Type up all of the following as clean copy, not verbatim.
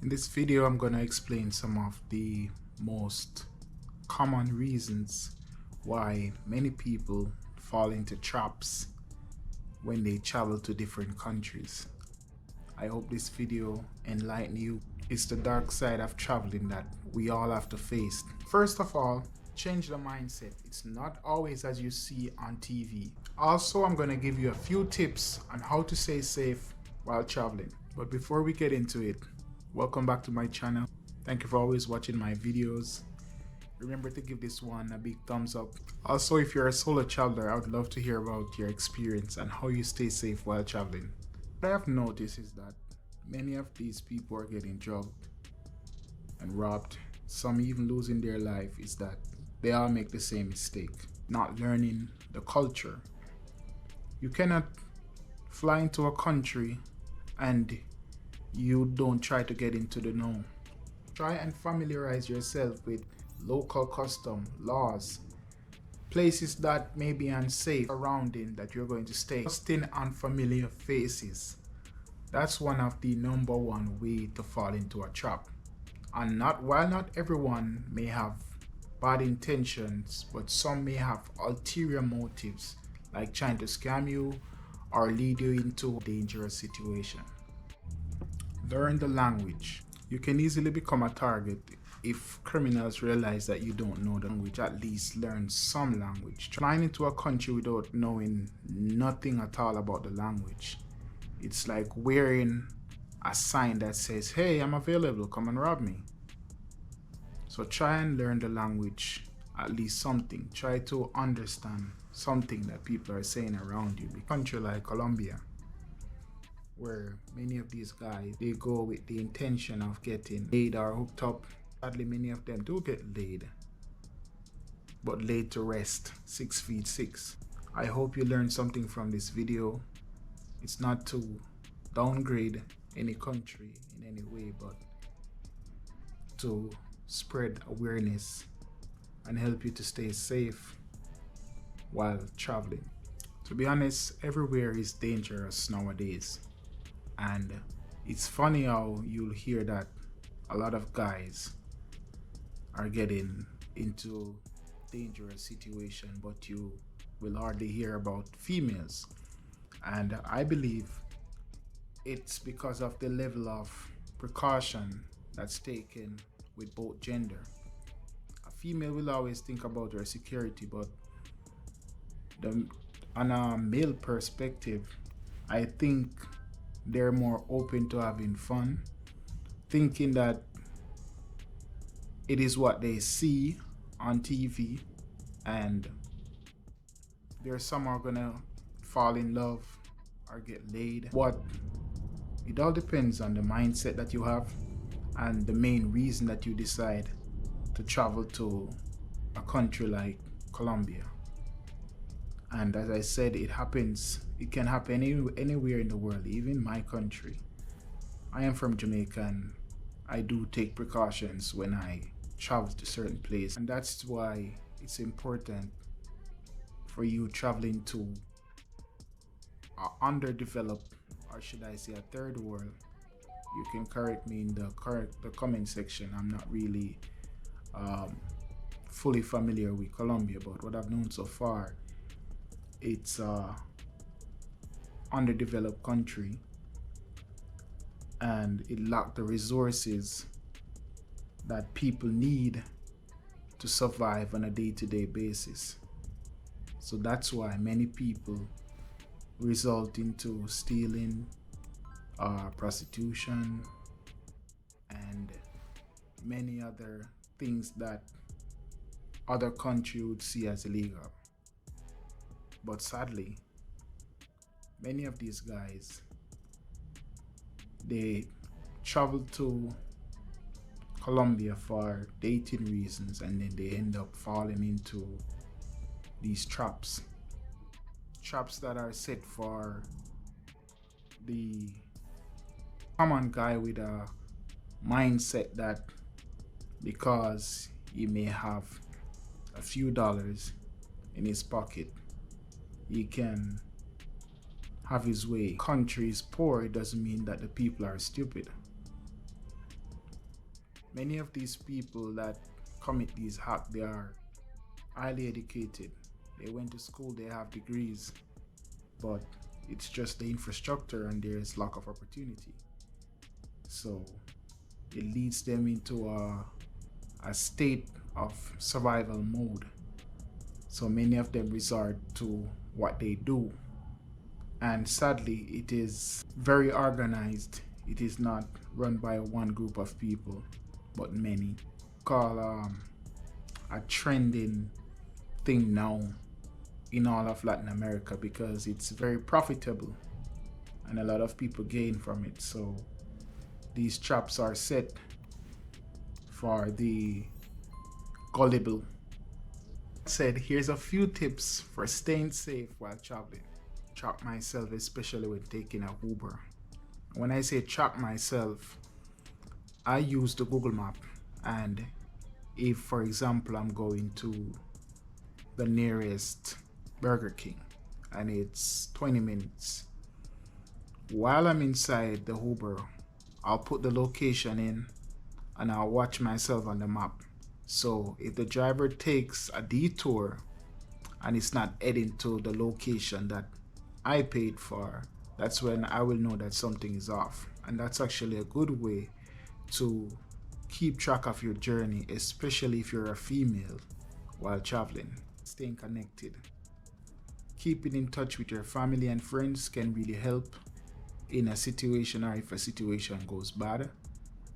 In this video, I'm going to explain some of the most common reasons why many people fall into traps when they travel to different countries. I hope this video enlightens you. It's the dark side of traveling that we all have to face. First of all, change the mindset. It's not always as you see on TV. Also, I'm going to give you a few tips on how to stay safe while traveling. But before we get into it, welcome back to my channel. Thank you for always watching my videos. Remember to give this one a big thumbs up. Also, if you're a solo traveler, I would love to hear about your experience and how you stay safe while traveling. What I have noticed is that many of these people are getting drugged and robbed. Some even losing their life. Is that they all make the same mistake, not learning the culture. You cannot fly into a country and you don't try to get into the know. Try and familiarize yourself with local custom, laws, places that may be unsafe, surrounding that you're going to stay. Trusting unfamiliar faces. That's one of the number one way to fall into a trap. And while not everyone may have bad intentions, but some may have ulterior motives, like trying to scam you or lead you into a dangerous situation. Learn the language. You can easily become a target if criminals realize that you don't know the language. At least learn some language. Flying into a country without knowing nothing at all about the language, it's like wearing a sign that says, "Hey, I'm available, come and rob me." So try and learn the language, at least something. Try to understand something that people are saying around you. A country like Colombia, where many of these guys, they go with the intention of getting laid or hooked up. Sadly, many of them do get laid, but laid to rest, 6 feet 6. I hope you learned something from this video. It's not to downgrade any country in any way, but to spread awareness and help you to stay safe while traveling. To be honest, everywhere is dangerous nowadays. And it's funny how you'll hear that a lot of guys are getting into dangerous situation, but you will hardly hear about females. And I believe it's because of the level of precaution that's taken with both gender. A female will always think about her security, but on a male perspective, I think they're more open to having fun, thinking that it is what they see on TV, and there's some are gonna fall in love or get laid. What it all depends on the mindset that you have and the main reason that you decide to travel to a country like Colombia. And as I said, it can happen anywhere in the world, even my country. I am from Jamaica and I do take precautions when I travel to certain places. And that's why it's important for you traveling to an underdeveloped, or should I say a third world. You can correct me in the comment section. I'm not really fully familiar with Colombia, but what I've known so far, it's a underdeveloped country and it lacks the resources that people need to survive on a day-to-day basis. So that's why many people result into stealing, prostitution, and many other things that other countries would see as illegal. But sadly, many of these guys, they travel to Colombia for dating reasons, and then they end up falling into these traps that are set for the common guy with a mindset that because he may have a few dollars in his pocket, he can have his way. Country is poor, it doesn't mean that the people are stupid. Many of these people that commit these hacks, they are highly educated. They went to school, they have degrees, but it's just the infrastructure and there's lack of opportunity. So it leads them into a state of survival mode. So many of them resort to what they do. And sadly, it is very organized. It is not run by one group of people, but many. Call a trending thing now in all of Latin America because it's very profitable and a lot of people gain from it. So these traps are set for the gullible. Said, here's a few tips for staying safe while traveling. Track myself, especially when taking a Uber. When I say track myself, I use the Google map, and if for example I'm going to the nearest Burger King and it's 20 minutes, while I'm inside the Uber, I'll put the location in and I'll watch myself on the map. So if the driver takes a detour and it's not heading to the location that I paid for, that's when I will know that something is off. And that's actually a good way to keep track of your journey, especially if you're a female while traveling. Staying connected. Keeping in touch with your family and friends can really help in a situation or if a situation goes bad.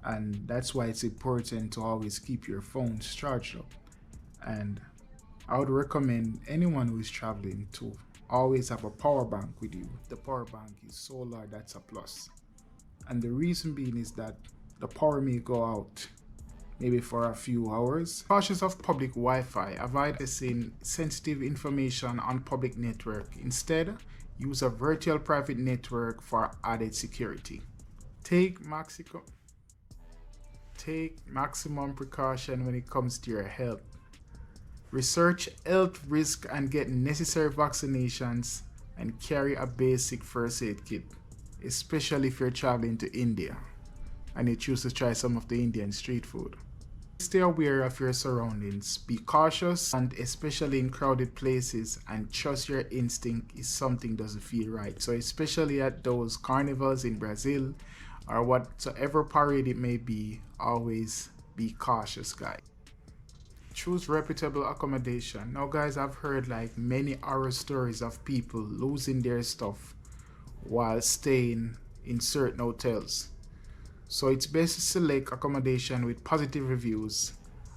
And that's why it's important to always keep your phones charged up. And I would recommend anyone who is traveling to always have a power bank with you. The power bank is solar, that's a plus. And the reason being is that the power may go out maybe for a few hours. Cautious of public Wi-Fi. Avoid accessing sensitive information on public network. Instead, use a virtual private network for added security. Take maximum precaution when it comes to your health. Research health risk and get necessary vaccinations and carry a basic first aid kit, especially if you're traveling to India and you choose to try some of the Indian street food. Stay aware of your surroundings, be cautious, and especially in crowded places, and trust your instinct if something doesn't feel right. So especially at those carnivals in Brazil or whatsoever parade it may be, always be cautious, guys. Choose reputable accommodation. Now guys, I've heard like many horror stories of people losing their stuff while staying in certain hotels. So it's best to select accommodation with positive reviews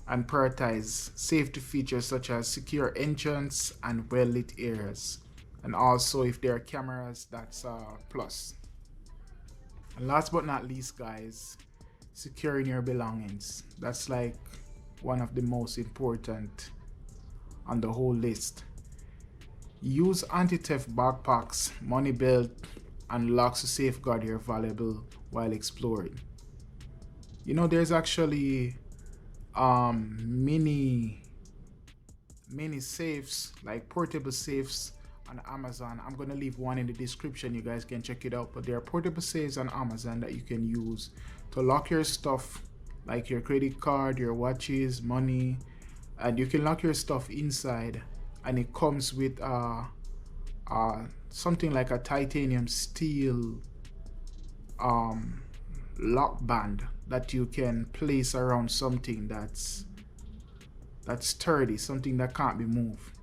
and prioritize safety features such as secure entrance and well-lit areas. And also if there are cameras, that's a plus. And last but not least guys, securing your belongings. That's like one of the most important on the whole list. Use anti-theft backpacks, money belt, and locks to safeguard your valuable while exploring. You know, there's actually mini safes, like portable safes on Amazon. I'm gonna leave one in the description, you guys can check it out. But there are portable safes on Amazon that you can use to lock your stuff, like your credit card, your watches, money, and you can lock your stuff inside, and it comes with something like a titanium steel lock band that you can place around something that's sturdy, something that can't be moved.